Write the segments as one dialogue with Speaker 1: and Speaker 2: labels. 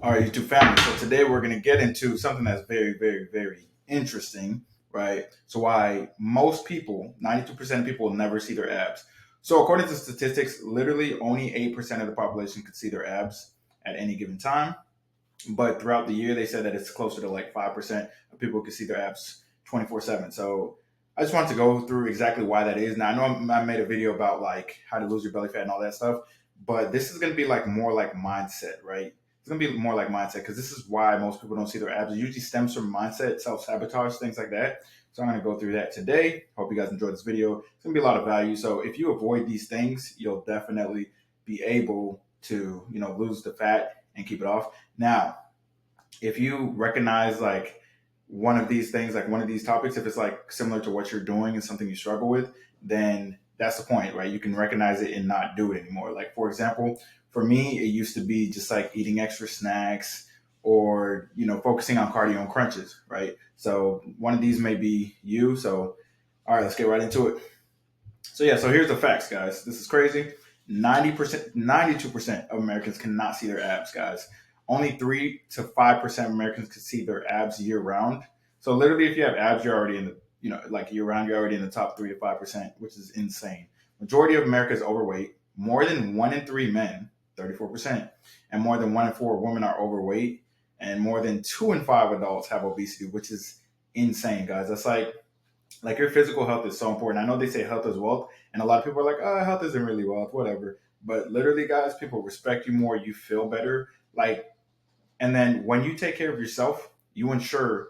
Speaker 1: All right, YouTube family. So today we're going to get into something that's very, very, very interesting, right? So why most people, 92% of people will never see their abs. So according to statistics, literally only 8% of the population could see their abs at any given time. But throughout the year, they said that it's closer to like 5% of people who can see their abs 24/7. So I just wanted to go through exactly why that is. Now I know I made a video about like how to lose your belly fat and all that stuff, but this is going to be like more like mindset, right? It's going to be more like mindset because this is why most people don't see their abs. It usually stems from mindset, self sabotage, things like that. So I'm going to go through that today. Hope you guys enjoyed this video. It's going to be a lot of value. So if you avoid these things, you'll definitely be able to, lose the fat and keep it off. Now, if you recognize like one of these things, like one of these topics, if it's like similar to what you're doing and something you struggle with, then that's the point, right? You can recognize it and not do it anymore. Like, for example, for me, it used to be just like eating extra snacks or, focusing on cardio and crunches, right? So one of these may be you. So, all right, let's get right into it. So, yeah, so here's the facts, guys. This is crazy. 90%, 92% of Americans cannot see their abs, guys. Only 3 to 5% of Americans can see their abs year round. So literally, if you have abs, you're already in the, like year round, you're already in the top 3 to 5%, which is insane. Majority of America is overweight. More than 1 in 3 men, 34%, and more than 1 in 4 women are overweight, and more than 2 in 5 adults have obesity, which is insane, guys. That's like your physical health is so important. I know they say health is wealth, and a lot of people are like, "Oh, health isn't really wealth, whatever." But literally, guys, people respect you more. You feel better. Like, and then when you take care of yourself, you ensure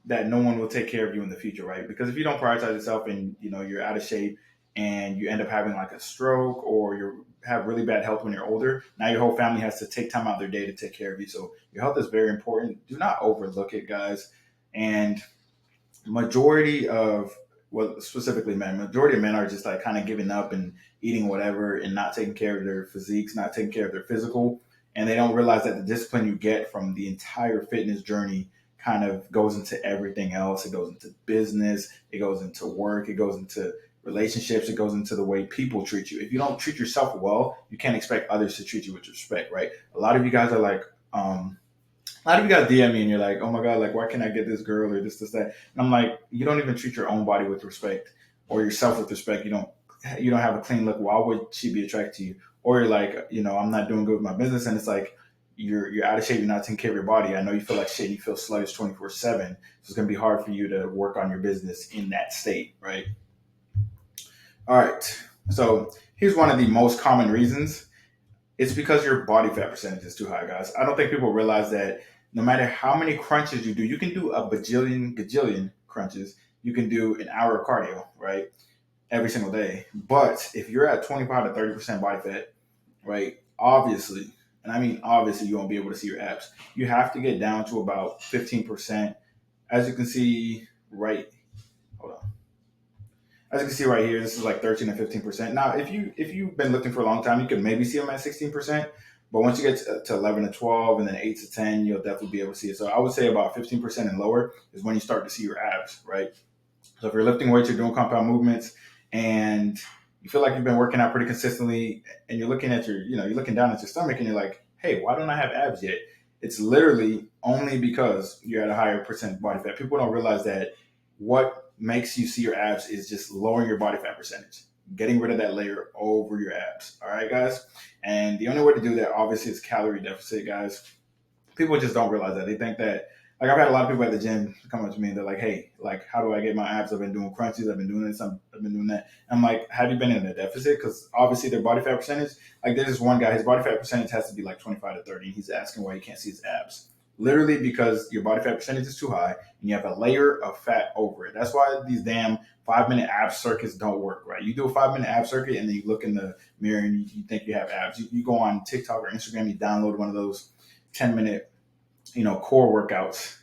Speaker 1: that no one will take care of you in the future, right? Because if you don't prioritize yourself and you're out of shape and you end up having like a stroke or you have really bad health when you're older, now your whole family has to take time out of their day to take care of you. So your health is very important. Do not overlook it, guys. And majority of well specifically men majority of men are just like kind of giving up and eating whatever and not taking care of their physiques, not taking care of their physical, and they don't realize that the discipline you get from the entire fitness journey kind of goes into everything else. It goes into business, it goes into work, it goes into relationships, it goes into the way people treat you. If you don't treat yourself well, you can't expect others to treat you with respect, right? A lot of you guys are like a lot of you guys DM me and you're like, oh my God, like, why can't I get this girl or this, that? And I'm like, you don't even treat your own body with respect or yourself with respect. You don't have a clean look. Why would she be attracted to you? Or you're like, I'm not doing good with my business. And it's like, you're out of shape. You're not taking care of your body. I know you feel like shit. You feel sluggish 24/7. So it's going to be hard for you to work on your business in that state. Right. All right. So here's one of the most common reasons. It's because your body fat percentage is too high, guys. I don't think people realize that no matter how many crunches you do, you can do a bajillion, gajillion crunches. You can do an hour of cardio, right? Every single day. But if you're at 25 to 30% body fat, right? Obviously, and I mean obviously, you won't be able to see your abs. You have to get down to about 15%. As you can see, right, hold on. As you can see right here, this is like 13 to 15%. Now, if you've been looking for a long time, you can maybe see them at 16%. But once you get to 11 to 12 and then 8 to 10, you'll definitely be able to see it. So I would say about 15% and lower is when you start to see your abs, right? So if you're lifting weights, you're doing compound movements, and you feel like you've been working out pretty consistently, and you're looking at you're looking down at your stomach, and you're like, hey, why don't I have abs yet? It's literally only because you're at a higher percent body fat. People don't realize that what makes you see your abs is just lowering your body fat percentage, getting rid of that layer over your abs. All right, guys. And the only way to do that, obviously, is calorie deficit, guys. People just don't realize that. They think that, like, I've had a lot of people at the gym come up to me and they're like, hey, like, how do I get my abs? I've been doing crunches, I've been doing this, I've been doing that. I'm like, have you been in a deficit? Because obviously their body fat percentage, like, there's this one guy, his body fat percentage has to be like 25 to 30, and he's asking why he can't see his abs. Literally because your body fat percentage is too high and you have a layer of fat over it. That's why these damn 5 minute ab circuits don't work, right? You do a 5 minute ab circuit and then you look in the mirror and you think you have abs. You go on TikTok or Instagram, you download one of those 10 minute core workouts.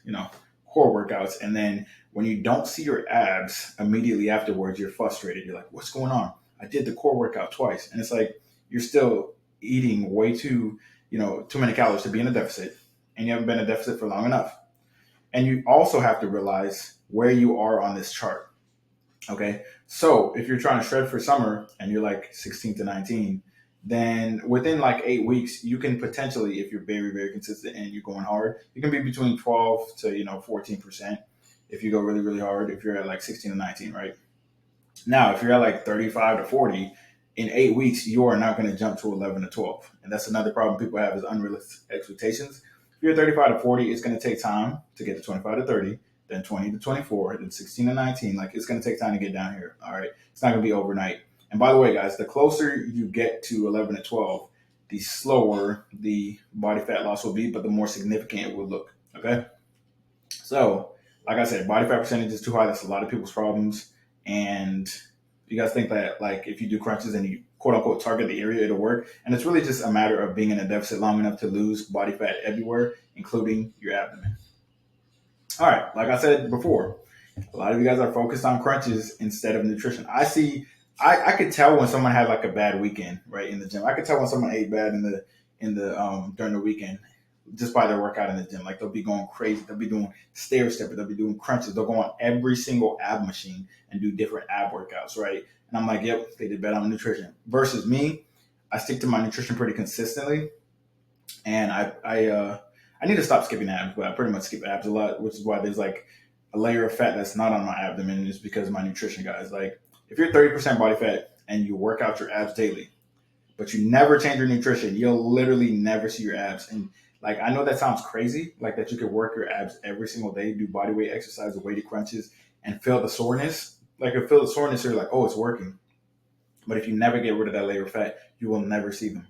Speaker 1: And then when you don't see your abs immediately afterwards, you're frustrated. You're like, what's going on? I did the core workout twice. And it's like, you're still eating way too many calories to be in a deficit. And you haven't been in a deficit for long enough. And you also have to realize where you are on this chart. Okay. So if you're trying to shred for summer and you're like 16 to 19, then within like 8 weeks, you can potentially, if you're very, very consistent and you're going hard, you can be between 12 to 14% if you go really, really hard. If you're at like 16 to 19, right? Now, if you're at like 35 to 40, in 8 weeks, you are not going to jump to 11 to 12. And that's another problem people have is unrealistic expectations. If you're 35 to 40, it's going to take time to get to 25 to 30, then 20 to 24, then 16 to 19. Like it's going to take time to get down here. All right. It's not going to be overnight. And by the way, guys, the closer you get to 11 to 12, the slower the body fat loss will be, but the more significant it will look. Okay. So, like I said, body fat percentage is too high. That's a lot of people's problems. And you guys think that, like, if you do crunches and you quote unquote target the area, it'll work. And it's really just a matter of being in a deficit long enough to lose body fat everywhere, including your abdomen. All right. Like I said before, a lot of you guys are focused on crunches instead of nutrition. I could tell when someone had like a bad weekend, right, in the gym. I could tell when someone ate bad in the during the weekend just by their workout in the gym. Like they'll be going crazy. They'll be doing stair stepper. They'll be doing crunches. They'll go on every single ab machine and do different ab workouts, right? And I'm like, yep, they did bad on nutrition. Versus me, I stick to my nutrition pretty consistently, and I need to stop skipping abs, but I pretty much skip abs a lot, which is why there's like a layer of fat that's not on my abdomen. Is because of my nutrition, guys. Like if you're 30% body fat and you work out your abs daily, but you never change your nutrition, you'll literally never see your abs. And like I know that sounds crazy, like that you could work your abs every single day, do body weight exercise, weighted crunches, and feel the soreness. Like you feel the soreness, you're like, oh, it's working. But if you never get rid of that layer of fat, you will never see them.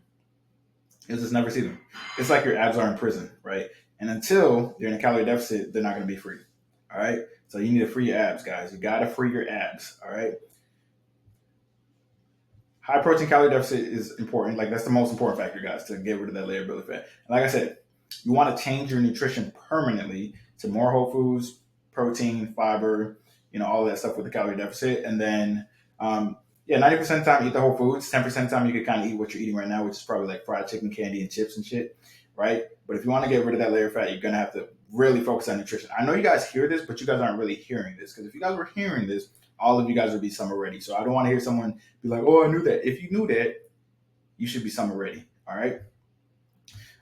Speaker 1: You'll just never see them. It's like your abs are in prison, right? And until you're in a calorie deficit, they're not going to be free. All right. So you need to free your abs, guys. You got to free your abs. All right. High protein calorie deficit is important. Like that's the most important factor, guys, to get rid of that layer of belly fat. And like I said, you want to change your nutrition permanently to more whole foods, protein, fiber, all of that stuff with the calorie deficit. And then, yeah, 90% of the time eat the whole foods. 10% of the time you can kind of eat what you're eating right now, which is probably like fried chicken, candy, and chips and shit, right? But if you want to get rid of that layer of fat, you're gonna have to really focus on nutrition. I know you guys hear this, but you guys aren't really hearing this because if you guys were hearing this, all of you guys would be summer ready. So I don't want to hear someone be like, "Oh, I knew that." If you knew that, you should be summer ready. All right.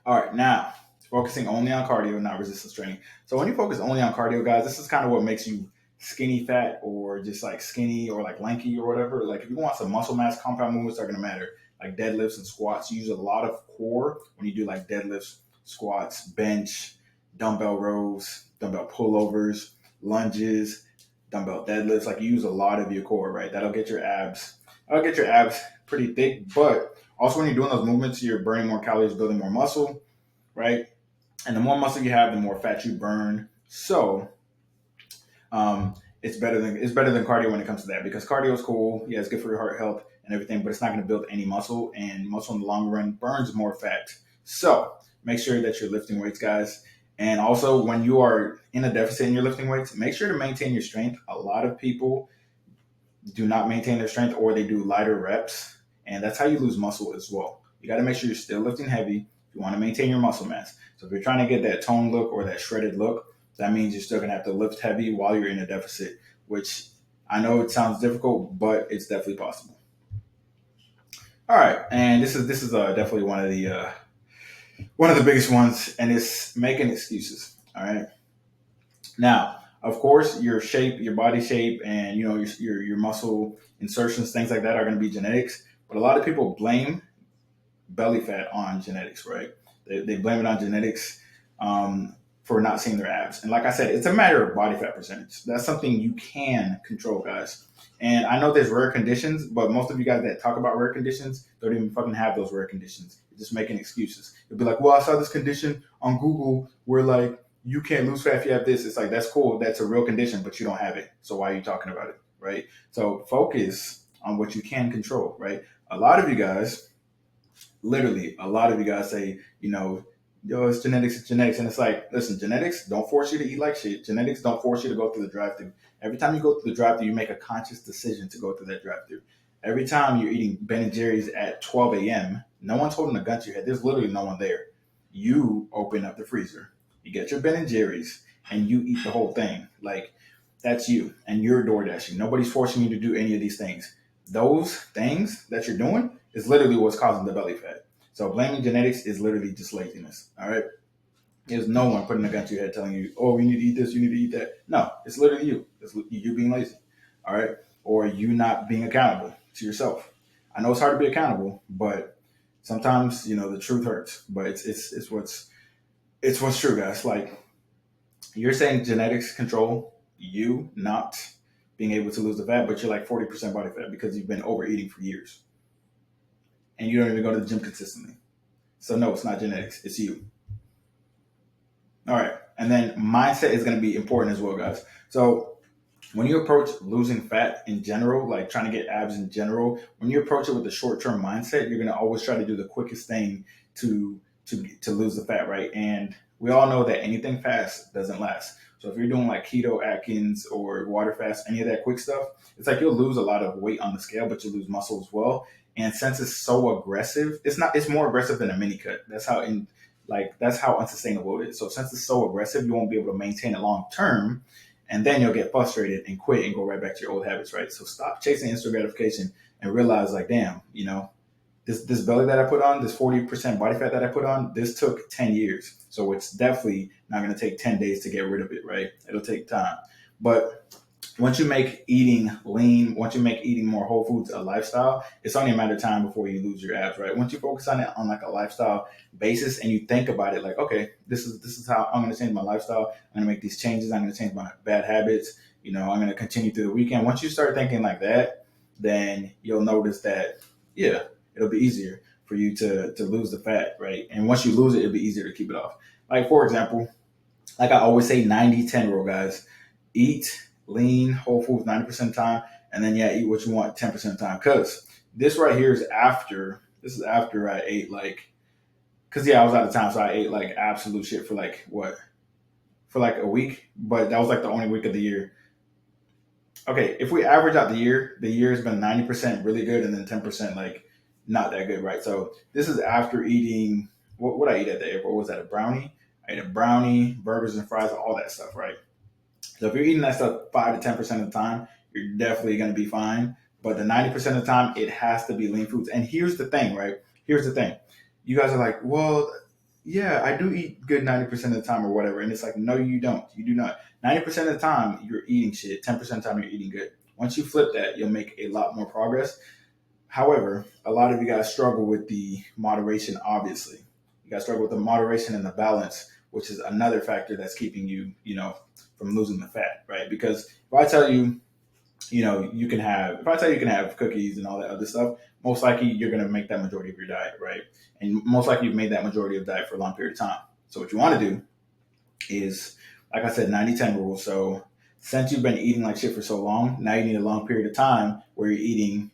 Speaker 1: All right. Now focusing only on cardio, not resistance training. So when you focus only on cardio, guys, this is kind of what makes you skinny fat or just like skinny or like lanky or whatever. Like if you want some muscle mass, compound movements are going to matter. Like deadlifts and squats, you use a lot of core when you do like deadlifts, squats, bench, dumbbell rows, dumbbell pullovers, lunges, dumbbell deadlifts. Like you use a lot of your core, right? That'll get your abs. That'll get your abs pretty thick. But also when you're doing those movements, you're burning more calories, building more muscle, right? And the more muscle you have, the more fat you burn. So it's better than cardio when it comes to that because cardio is cool. Yeah, it's good for your heart health and everything, but it's not going to build any muscle, and muscle in the long run burns more fat. So make sure that you're lifting weights, guys. And also, when you are in a deficit and you're lifting weights, make sure to maintain your strength. A lot of people do not maintain their strength, or they do lighter reps, and that's how you lose muscle as well. You got to make sure you're still lifting heavy if you want to maintain your muscle mass. So if you're trying to get that toned look or that shredded look, that means you're still going to have to lift heavy while you're in a deficit, which I know it sounds difficult, but it's definitely possible. All right, and this is definitely one of the biggest ones, and it's making excuses. All right, now of course your shape, your body shape, and your muscle insertions, things like that are going to be genetics, but a lot of people blame belly fat on genetics, right? They blame it on genetics for not seeing their abs. And like I said, it's a matter of body fat percentage. That's something you can control, guys. And I know there's rare conditions, but most of you guys that talk about rare conditions don't even fucking have those rare conditions. You're just making excuses. You'll be like, well, I saw this condition on Google where like you can't lose fat if you have this. It's like, that's cool. That's a real condition, but you don't have it. So why are you talking about it, right? So focus on what you can control, right? A lot of you guys, literally, a lot of you guys say, yo, it's genetics, it's genetics. And it's like, listen, genetics don't force you to eat like shit. Genetics don't force you to go through the drive thru. Every time you go through the drive thru, you make a conscious decision to go through that drive thru. Every time you're eating Ben and Jerry's at 12 a.m., no one's holding a gun to your head. There's literally no one there. You open up the freezer, you get your Ben and Jerry's, and you eat the whole thing. Like, that's you, and you're door dashing. Nobody's forcing you to do any of these things. those things that you're doing is literally what's causing the belly fat. So blaming genetics is literally just laziness. All right. There's no one putting a gun to your head telling you, oh, you need to eat this, you need to eat that. No, it's literally you. It's you being lazy. All right. Or you not being accountable to yourself. I know it's hard to be accountable, but sometimes, the truth hurts. But it's what's true, guys. Like, you're saying genetics control you not being able to lose the fat, but you're like 40% body fat because you've been overeating for years and you don't even go to the gym consistently. So no, it's not genetics, it's you. All right. And then mindset is going to be important as well, guys. So when you approach losing fat in general, like trying to get abs in general, when you approach it with a short-term mindset, you're going to always try to do the quickest thing to lose the fat, right? And we all know that anything fast doesn't last. So if you're doing like keto, Atkins, or water fast, any of that quick stuff, it's like you'll lose a lot of weight on the scale, but you lose muscle as well. And since it's so aggressive, it's more aggressive than a mini cut. That's how unsustainable it is. So since it's so aggressive, you won't be able to maintain it long term, and then you'll get frustrated and quit and go right back to your old habits, right? So stop chasing instant gratification and realize, like, damn, this belly that I put on, this 40% body fat that I put on, this took 10 years. So it's definitely not going to take 10 days to get rid of it, right? It'll take time. But once you make eating lean, once you make eating more whole foods a lifestyle, it's only a matter of time before you lose your abs, right? Once you focus on it on like a lifestyle basis and you think about it like, okay, this is how I'm going to change my lifestyle. I'm going to make these changes. I'm going to change my bad habits. I'm going to continue through the weekend. Once you start thinking like that, then you'll notice that, yeah, it'll be easier for you to lose the fat, right? And once you lose it, it'll be easier to keep it off. Like, for example, like I always say, 90-10 rule, guys. Eat lean, whole foods 90% of the time, and then, yeah, eat what you want 10% of the time. Because this right here is after I ate, like, because, yeah, I was out of town, so I ate, like, absolute shit for, like, what? For, like, a week. But that was, like, the only week of the year. Okay, if we average out the year has been 90% really good and then 10%, like, not that good, right? So this is after eating, what I eat at the airport? Was that a brownie? I ate a brownie, burgers and fries, all that stuff, right? So if you're eating that stuff 5 to 10% of the time, you're definitely going to be fine. But the 90% of the time, it has to be lean foods. And here's the thing, right? Here's the thing. You guys are like, well, yeah, I do eat good 90% of the time or whatever. And it's like, no, you don't. You do not. 90% of the time, you're eating shit. 10% of the time, you're eating good. Once you flip that, you'll make a lot more progress. However, a lot of you guys struggle with the moderation, obviously. You guys struggle with the moderation and the balance, which is another factor that's keeping you, from losing the fat, right? Because if I tell you, if I tell you you can have cookies and all that other stuff, most likely you're going to make that majority of your diet, right? And most likely you've made that majority of diet for a long period of time. So what you want to do is, like I said, 90-10 rule. So since you've been eating like shit for so long, now you need a long period of time where you're eating,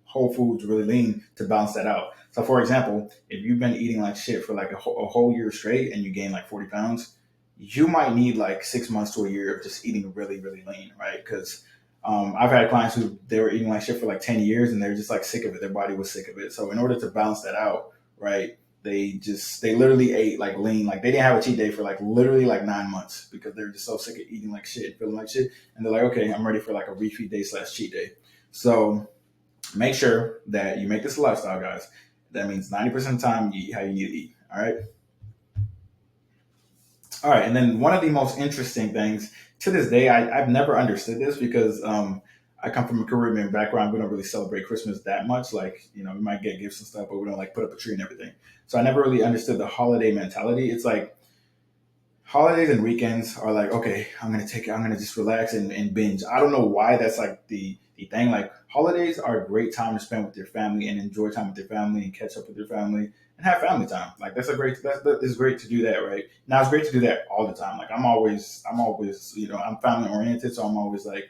Speaker 1: whole foods really lean to balance that out. So for example, if you've been eating like shit for like a whole year straight and you gain like 40 pounds, you might need like 6 months to a year of just eating really, really lean, right? Because I've had clients who they were eating like shit for like 10 years and they're just like sick of it. Their body was sick of it. So in order to balance that out, right, they literally ate like lean. Like they didn't have a cheat day for like literally like 9 months because they're just so sick of eating like shit, feeling like shit. And they're like, okay, I'm ready for like a refeed day / cheat day. So make sure that you make this a lifestyle, guys. That means 90% of the time you eat how you need to eat. All right. All right. And then one of the most interesting things to this day, I've never understood this because I come from a Caribbean background. We don't really celebrate Christmas that much. Like, we might get gifts and stuff, but we don't like put up a tree and everything. So I never really understood the holiday mentality. It's like holidays and weekends are like, okay, I'm gonna just relax and binge. I don't know why that's like the thing. Like holidays are a great time to spend with your family and enjoy time with your family and catch up with your family and have family time. Like it's great to do that, right? Now it's great to do that all the time. Like I'm always, I'm family oriented, so I'm always like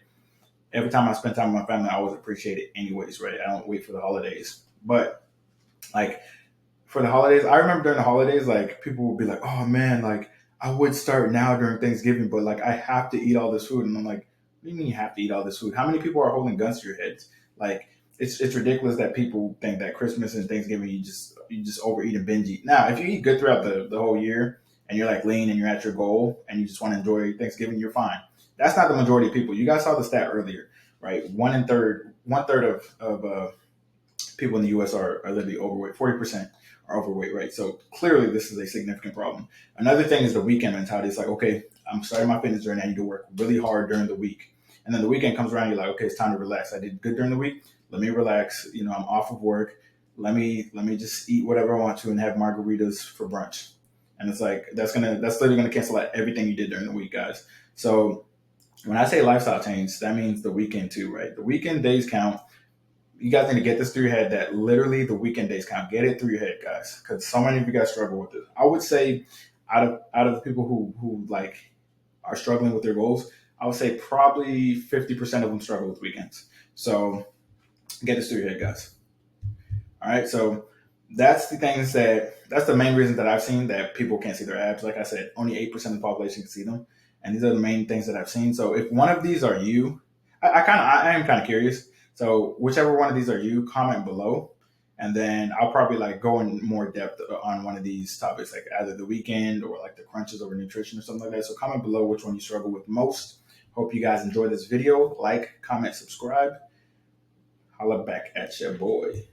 Speaker 1: every time I spend time with my family, I always appreciate it anyways, right? I don't wait for the holidays. But like for the holidays, I remember during the holidays, like people would be like, "Oh man, like I would start now during Thanksgiving, but like I have to eat all this food." And I'm like, "What do you mean you have to eat all this food? How many people are holding guns to your heads?" Like it's ridiculous that people think that Christmas and Thanksgiving you just overeat and binge eat. Now, if you eat good throughout the whole year and you're like lean and you're at your goal and you just want to enjoy Thanksgiving, you're fine. That's not the majority of people. You guys saw the stat earlier, right? One third of people in the U.S. are literally overweight. 40% are overweight, right? So clearly, this is a significant problem. Another thing is the weekend mentality. It's like, okay, I'm starting my fitness journey. I need to work really hard during the week, and then the weekend comes around. You're like, okay, it's time to relax. I did good during the week. Let me relax. You know, I'm off of work. Let me just eat whatever I want to and have margaritas for brunch. And it's like that's literally gonna cancel out everything you did during the week, guys. So when I say lifestyle change, that means the weekend too, right? The weekend days count. You guys need to get this through your head that literally the weekend days count. Get it through your head, guys, because so many of you guys struggle with it. I would say out of the people who like are struggling with their goals, I would say probably 50% of them struggle with weekends. So get this through your head, guys. All right, so that's the main reason that I've seen that people can't see their abs. Like I said, only 8% of the population can see them, and these are the main things that I've seen. So if one of these are you, I am kind of curious. So whichever one of these are you, comment below, and then I'll probably like go in more depth on one of these topics, like either the weekend or like the crunches over nutrition or something like that. So comment below which one you struggle with most. Hope you guys enjoy this video. Like, comment, subscribe. Holla back at your boy.